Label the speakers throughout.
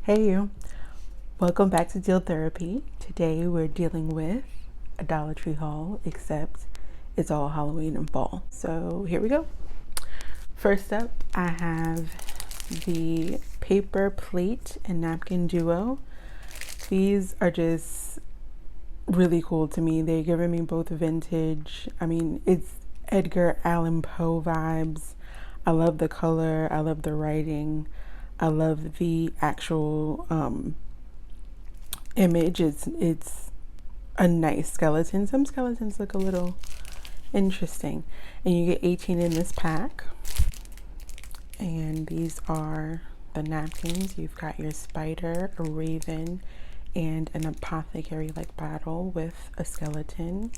Speaker 1: Hey you, welcome back to Deal Therapy. Today we're dealing with a Dollar Tree haul, except it's all Halloween and fall. So here we go. First up, I have the paper plate and napkin duo. These are just really cool to me. They're giving me both vintage. I mean, it's Edgar Allan Poe vibes. I love the color. I love the writing. I love the actual image. It's a nice skeleton. Some skeletons look a little interesting. And you get 18 in this pack. And these are the napkins. You've got your spider, a raven, and an apothecary-like bottle with a skeleton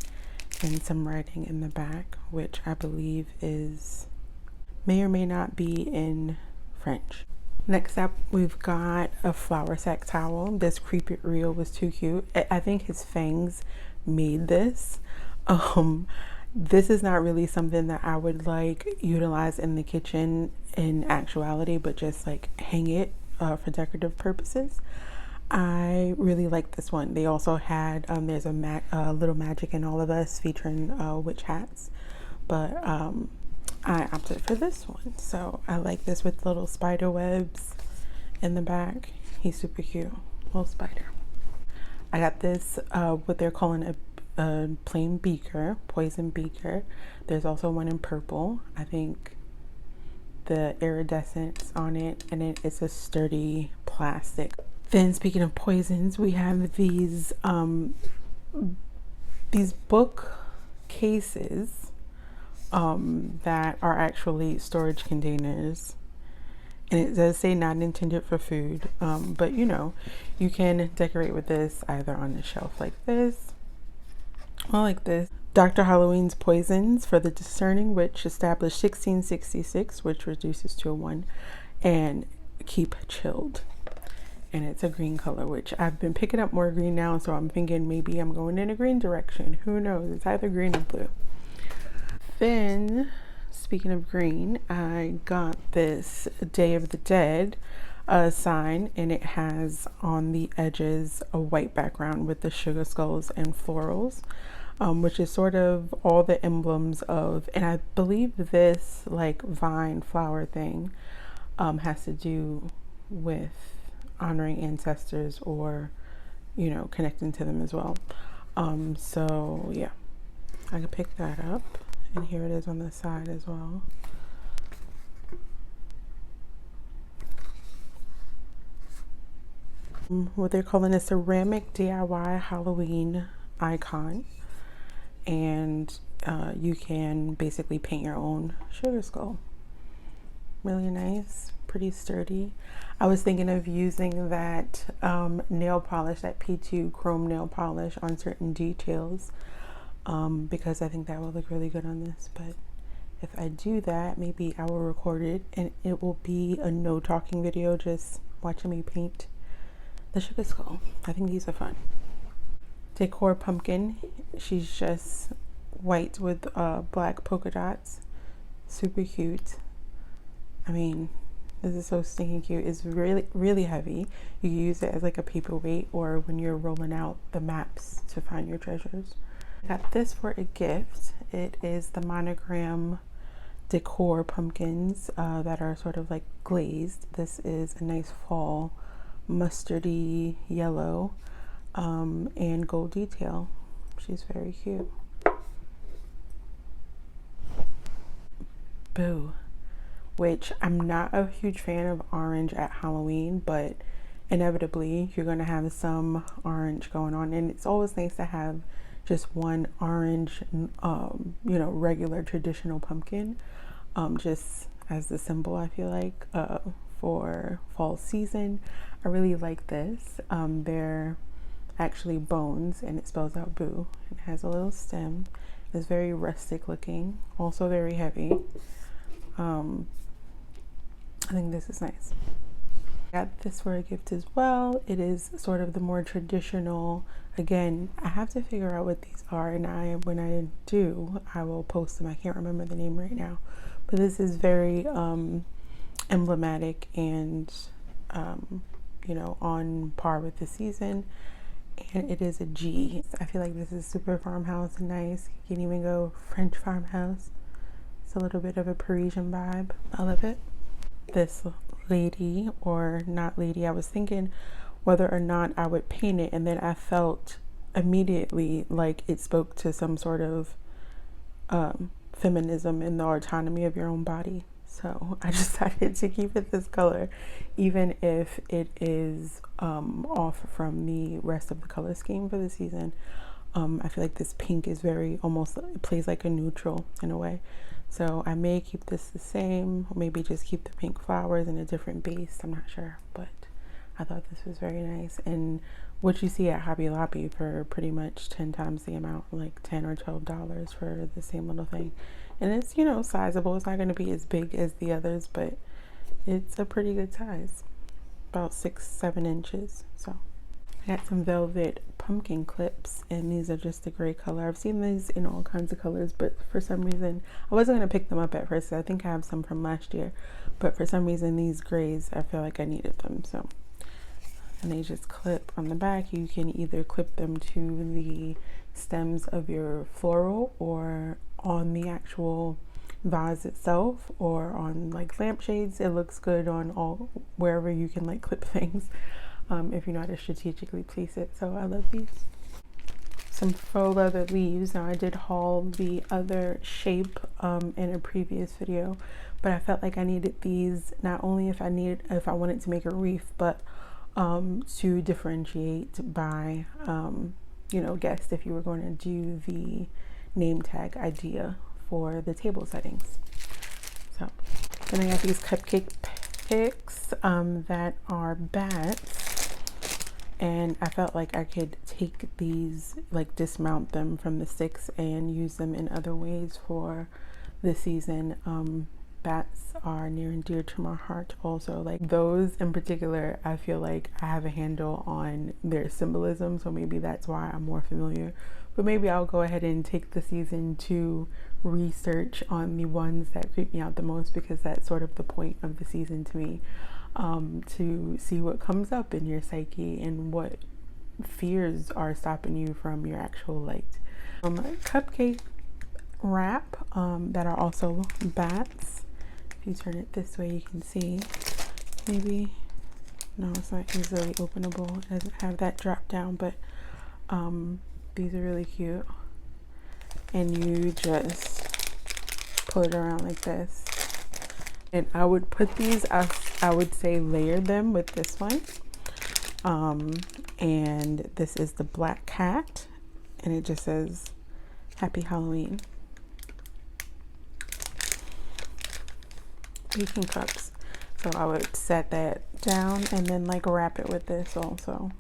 Speaker 1: and some writing in the back, which I believe may or may not be in French. Next up, we've got a flower sack towel. This creepy reel was too cute. I think his fangs made this. This is not really something that I would like utilize in the kitchen in actuality, but just like hang it for decorative purposes. I really like this one. They also had there's a little magic in all of us featuring witch hats, but I opted for this one. So I like this with little spider webs in the back. He's super cute, little spider. I got this what they're calling a plain beaker, poison beaker. There's also one in purple. I think the iridescence on it, and it's a sturdy plastic. Then speaking of poisons, we have these book cases that are actually storage containers, and it does say not intended for food, but you know, you can decorate with this either on the shelf like this or like this. Dr. Halloween's Poisons for the Discerning Witch, established 1666, which reduces to a 1, and keep chilled. And it's a green color, which I've been picking up more green now, so I'm thinking maybe I'm going in a green direction. Who knows? It's either green or blue. Then, speaking of green, I got this Day of the Dead sign, and it has on the edges a white background with the sugar skulls and florals, which is sort of all the emblems of, and I believe this like vine flower thing has to do with honoring ancestors, or you know, connecting to them as well. So yeah, I could pick that up, and here it is on the side as well. What they're calling a ceramic DIY Halloween icon, and you can basically paint your own sugar skull. Really nice, pretty sturdy. I was thinking of using that nail polish, that P2 chrome nail polish on certain details, because I think that will look really good on this. But if I do that, maybe I will record it and it will be a no talking video, just watching me paint the sugar skull. I think these are fun. Decor Pumpkin, she's just white with black polka dots. Super cute. I mean, this is so stinking cute. It's really heavy. You can use it as like a paperweight, or when you're rolling out the maps to find your treasures. I got this for a gift. It is the Monogram Decor pumpkins that are sort of like glazed. This is a nice fall mustardy yellow and gold detail. She's very cute. Boo. Which I'm not a huge fan of orange at Halloween, but inevitably you're going to have some orange going on, and it's always nice to have just one orange, you know, regular traditional pumpkin, just as the symbol, I feel like, for fall season. I really like this. They're actually bones, and it spells out boo. It has a little stem. It's very rustic looking, also very heavy. I think this is nice. I got this for a gift as well. It is sort of the more traditional. Again, I have to figure out what these are, and when I do, I will post them. I can't remember the name right now, but this is very emblematic and you know, on par with the season. And it is a G. I feel like this is super Farmhouse nice. You can even go French Farmhouse. It's a little bit of a Parisian vibe. I love it. This lady, or not lady, I was thinking whether or not I would paint it, and then I felt immediately like it spoke to some sort of feminism and the autonomy of your own body. So I decided to keep it this color, even if it is off from the rest of the color scheme for the season. I feel like this pink is very, almost, it plays like a neutral in a way. So I may keep this the same, or maybe just keep the pink flowers in a different base. I'm not sure, but I thought this was very nice. And what you see at Hobby Lobby for pretty much 10 times the amount, like $10 or $12 for the same little thing. And it's, you know, sizable. It's not going to be as big as the others, but it's a pretty good size, about 6-7 inches. So I got some velvet pumpkin clips, and these are just a gray color. I've seen these in all kinds of colors, but for some reason I wasn't going to pick them up at first. I think I have some from last year, but for some reason these grays, I feel like I needed them. So, and they just clip on the back. You can either clip them to the stems of your floral, or on the actual vase itself, or on like lampshades. It looks good on all, wherever you can like clip things, if you know how to strategically place it. So I love these. Some faux leather leaves. Now I did haul the other shape in a previous video, but I felt like I needed these not only if I wanted to make a wreath, but to differentiate by you know, guess if you were going to do the name tag idea for the table settings. So then I got these Cupcake Picks that are bats, and I felt like I could take these, like dismount them from the sticks and use them in other ways for the season. Bats are near and dear to my heart also. Like those in particular, I feel like I have a handle on their symbolism, so maybe that's why I'm more familiar. But maybe I'll go ahead and take the season to research on the ones that creep me out the most, because that's sort of the point of the season to me, to see what comes up in your psyche and what fears are stopping you from your actual light. Cupcake wrap that are also bats. If you turn it this way, you can see. Maybe, no, it's not easily openable. It doesn't have that drop down, but these are really cute. And you just pull it around like this. And I would put these, I would say layer them with this one. And this is the black cat, and it just says Happy Halloween. Baking cups. So I would set that down and then like wrap it with this also.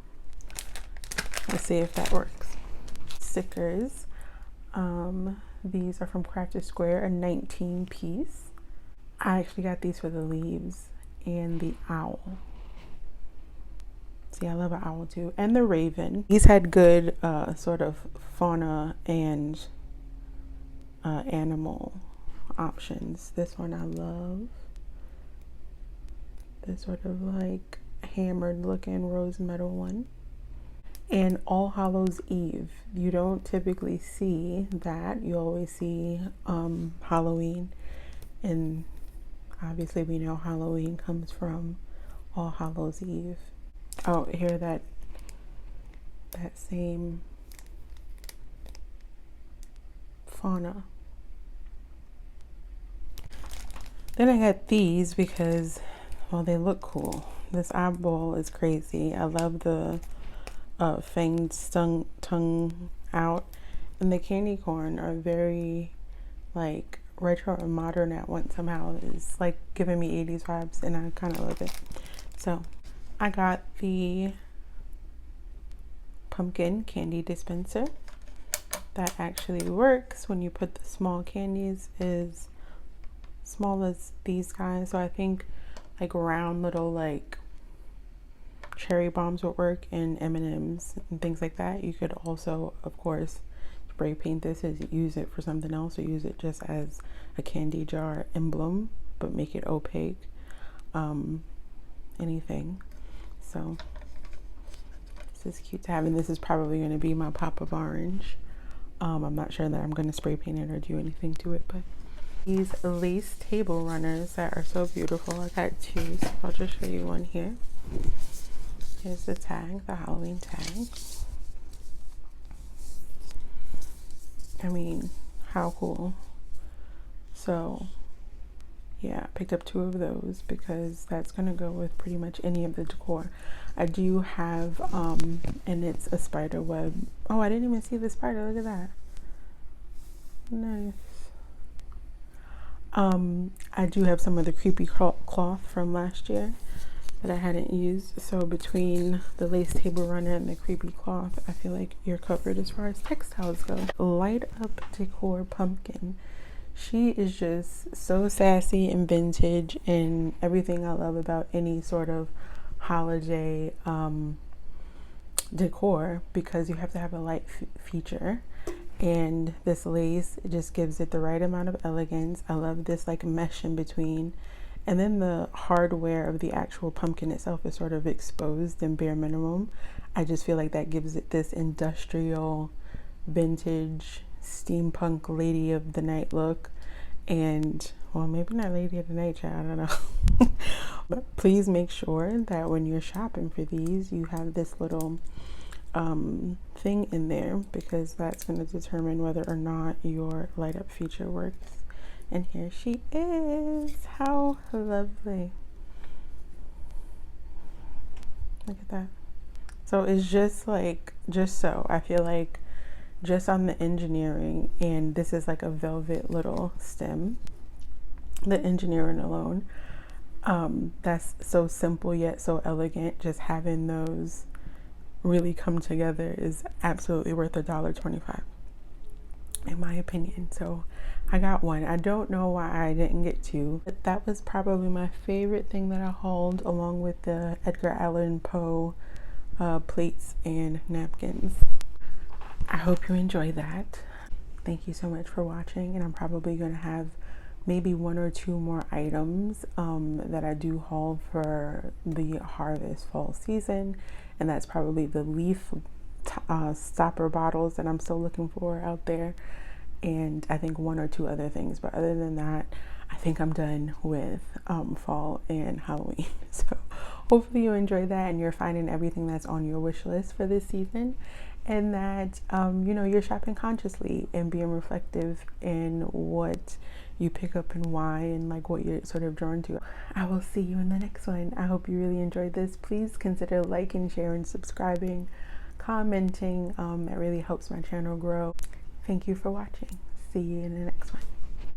Speaker 1: Let's see if that works. Stickers. These are from Crafted Square, a 19 piece. I actually got these for the leaves and the owl. See, I love an owl too. And the raven. These had good sort of fauna and animal options. This one I love. This sort of like hammered looking rose metal one. And All Hallows Eve. You don't typically see that. You always see Halloween. And obviously we know Halloween comes from All Hallows Eve. Oh, here that same fauna. Then I got these because, well, they look cool. This eyeball is crazy. I love the fanged tongue out, and the candy corn are very like retro and modern at once. Somehow it's like giving me 80s vibes, and I kind of love it. So I got the pumpkin candy dispenser that actually works when you put the small candies, is small as these guys. So I think like round little like cherry bombs would work, and M&Ms and things like that. You could also, of course, spray paint this and use it for something else, or use it just as a candy jar emblem, but make it opaque. Anything. So So this is cute to have, and this is probably going to be my pop of orange. I'm not sure that I'm going to spray paint it or do anything to it, but these lace table runners that are so beautiful. I got two, so I'll just show you one here. Here's the tag, the Halloween tag. I mean, how cool. So yeah, I picked up two of those because that's gonna go with pretty much any of the decor. I do have and it's a spider web. Oh, I didn't even see the spider. Look at that. Nice. I do have some of the creepy cloth from last year that I hadn't used. So between the lace table runner and the creepy cloth, I feel like you're covered as far as textiles go. Light Up Decor Pumpkin. She is just so sassy and vintage and everything I love about any sort of holiday decor, because you have to have a light feature, and this lace, it just gives it the right amount of elegance. I love this like mesh in between, and then the hardware of the actual pumpkin itself is sort of exposed and bare minimum. I just feel like that gives it this industrial, vintage, steampunk lady of the night look. And well, maybe not lady of the night, child, I don't know. But please make sure that when you're shopping for these, you have this little thing in there, because that's going to determine whether or not your light up feature works. And here she is. How lovely. Look at that. So it's just like, I feel like just on the engineering, and this is like a velvet little stem, the engineering alone, that's so simple yet so elegant. Just having those really come together is absolutely worth $1.25 in my opinion. So I got one. I don't know why I didn't get two, but that was probably my favorite thing that I hauled, along with the Edgar Allan Poe plates and napkins. I hope you enjoy that. Thank you so much for watching, and I'm probably going to have maybe one or two more items that I do haul for the harvest fall season, and that's probably the leaf stopper bottles that I'm still looking for out there, and I think one or two other things. But other than that, I think I'm done with fall and Halloween. So hopefully you enjoy that and you're finding everything that's on your wish list for this season, and that you know, you're shopping consciously and being reflective in what you pick up and why, and like what you're sort of drawn to. I will see you in the next one. I hope you really enjoyed this. Please consider liking, sharing, subscribing, commenting. It really helps my channel grow. Thank you for watching. See you in the next one.